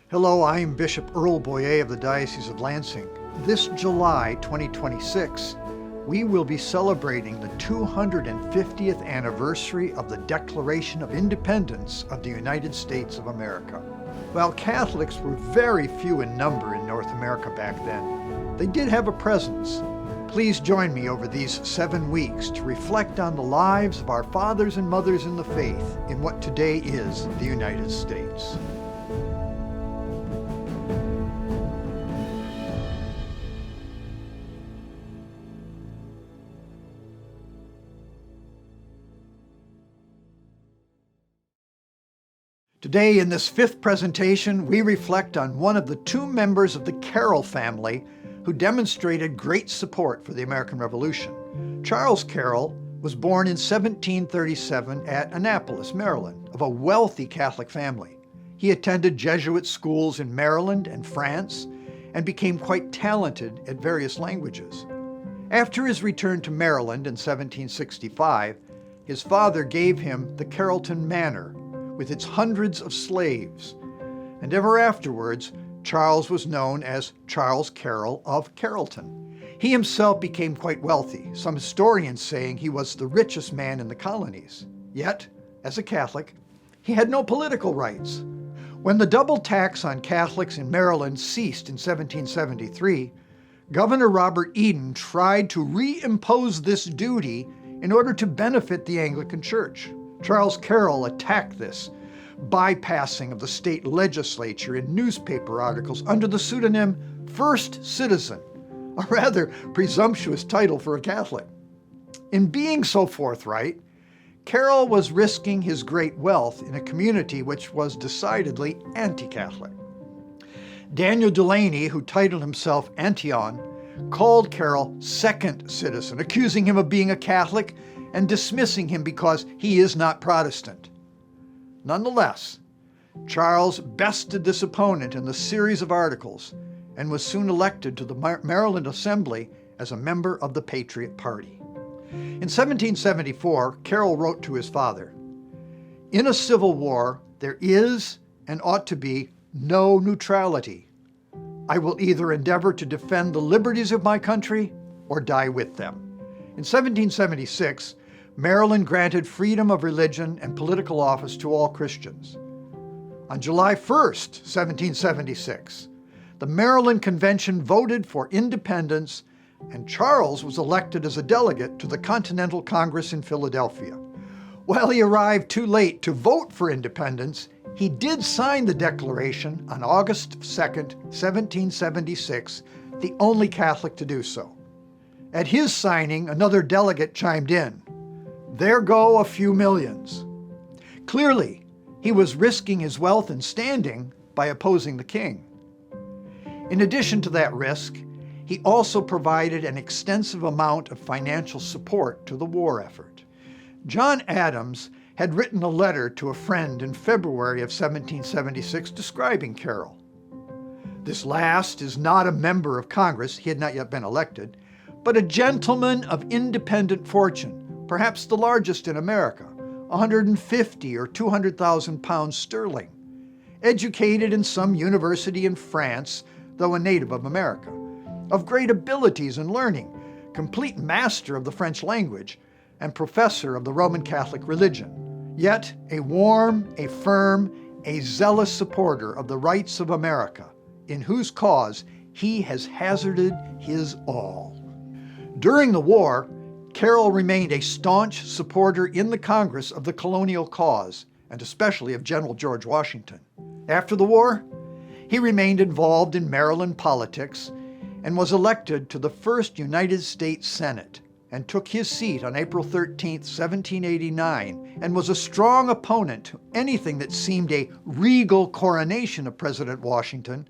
Hello, I'm Bishop Earl Boyea of the Diocese of Lansing. This July 2026, we will be celebrating the 250th anniversary of the Declaration of Independence of the United States of America. While Catholics were very few in number in North America back then, they did have a presence. Please join me over these 7 weeks to reflect on the lives of our fathers and mothers in the faith in what today is the United States. Today, in this 5th presentation, we reflect on one of the 2 members of the Carroll family who demonstrated great support for the American Revolution. Charles Carroll was born in 1737 at Annapolis, Maryland, of a wealthy Catholic family. He attended Jesuit schools in Maryland and France and became quite talented at various languages. After his return to Maryland in 1765, his father gave him the Carrollton Manor, with its hundreds of slaves, and ever afterwards, Charles was known as Charles Carroll of Carrollton. He himself became quite wealthy, some historians saying he was the richest man in the colonies. Yet, as a Catholic, he had no political rights. When the double tax on Catholics in Maryland ceased in 1773, Governor Robert Eden tried to reimpose this duty in order to benefit the Anglican Church. Charles Carroll attacked this bypassing of the state legislature in newspaper articles under the pseudonym First Citizen, a rather presumptuous title for a Catholic. In being so forthright, Carroll was risking his great wealth in a community which was decidedly anti-Catholic. Daniel Delaney, who titled himself Antion, called Carroll Second Citizen, accusing him of being a Catholic and dismissing him because he is not Protestant. Nonetheless, Charles bested this opponent in the series of articles and was soon elected to the Maryland Assembly as a member of the Patriot Party. In 1774, Carroll wrote to his father, "In a civil war, there is and ought to be no neutrality. I will either endeavor to defend the liberties of my country or die with them." In 1776, Maryland granted freedom of religion and political office to all Christians. On July 1st, 1776, the Maryland Convention voted for independence, and Charles was elected as a delegate to the Continental Congress in Philadelphia. While he arrived too late to vote for independence, he did sign the Declaration on August 2nd, 1776, the only Catholic to do so. At his signing, another delegate chimed in, "There go a few millions." Clearly, he was risking his wealth and standing by opposing the king. In addition to that risk, he also provided an extensive amount of financial support to the war effort. John Adams had written a letter to a friend in February of 1776 describing Carroll. This last is not a member of Congress, he had not yet been elected, but a gentleman of independent fortune, perhaps the largest in America, 150 or 200,000 pounds sterling, educated in some university in France, though a native of America, of great abilities and learning, complete master of the French language, and professor of the Roman Catholic religion, yet a warm, a firm, a zealous supporter of the rights of America, in whose cause he has hazarded his all. During the war, Carroll remained a staunch supporter in the Congress of the colonial cause, and especially of General George Washington. After the war, he remained involved in Maryland politics and was elected to the first United States Senate and took his seat on April 13, 1789, and was a strong opponent to anything that seemed a regal coronation of President Washington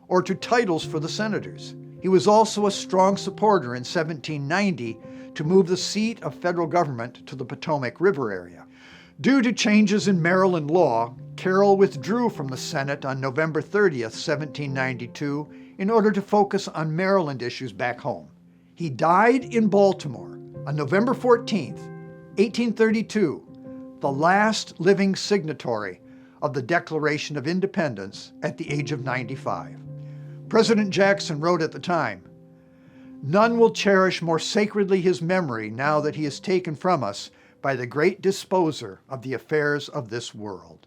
or to titles for the senators. He was also a strong supporter in 1790 to move the seat of federal government to the Potomac River area. Due to changes in Maryland law, Carroll withdrew from the Senate on November 30th, 1792, in order to focus on Maryland issues back home. He died in Baltimore on November 14th, 1832, the last living signatory of the Declaration of Independence at the age of 95. President Jackson wrote at the time, "None will cherish more sacredly his memory now that he is taken from us by the great disposer of the affairs of this world."